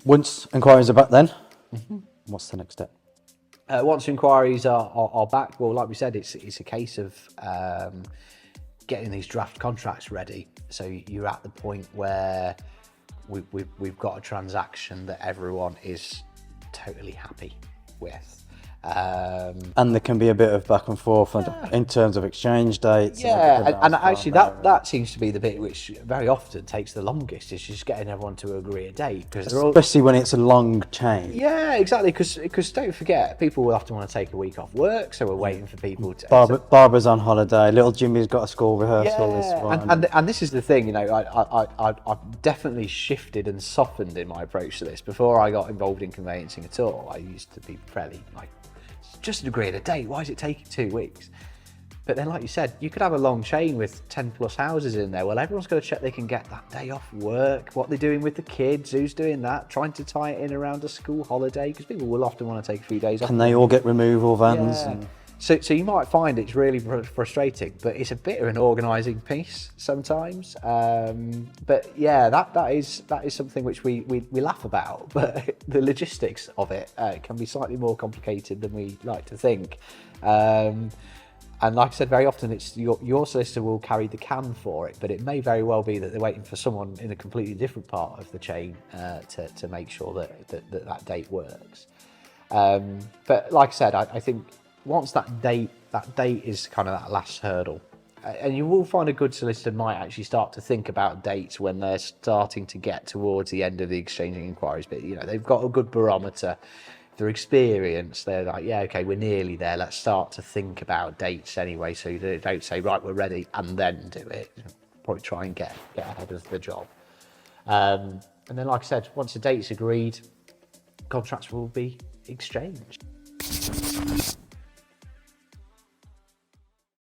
Once inquiries are back then, what's the next step? Once inquiries are back, well, like we said, it's a case of getting these draft contracts ready. So you're at the point where we've got a transaction that everyone is totally happy with. And there can be a bit of back and forth in terms of exchange dates. And actually that seems to be the bit which very often takes the longest, is just getting everyone to agree a date, because especially when it's a long chain. Yeah, exactly, because don't forget, people will often want to take a week off work, so we're waiting for people to... Barbara's on holiday, little Jimmy's got a school rehearsal this one. And this is the thing, you know, I've definitely shifted and softened in my approach to this. Before I got involved in conveyancing at all, I used to be fairly like, just agree a date, why is it taking 2 weeks? But then, like you said, you could have a long chain with 10 plus houses in there. Well, everyone's got to check they can get that day off work, what they're doing with the kids, who's doing that, trying to tie it in around a school holiday, because people will often want to take a few days off. Can they all get removal vans? Yeah. So you might find it's really frustrating, but it's a bit of an organising piece sometimes. But yeah, that is something which we laugh about, but the logistics of it can be slightly more complicated than we like to think. And like I said, very often it's your solicitor will carry the can for it, but it may very well be that they're waiting for someone in a completely different part of the chain to make sure that date works. But like I said, I think once that date is kind of that last hurdle, and you will find a good solicitor might actually start to think about dates when they're starting to get towards the end of the exchanging inquiries. But you know, they've got a good barometer. Their experience, they're like, yeah, okay, we're nearly there. Let's start to think about dates anyway. So you don't say, right, we're ready, and then do it. Probably try and get ahead of the job. And then, like I said, once the date's agreed, contracts will be exchanged.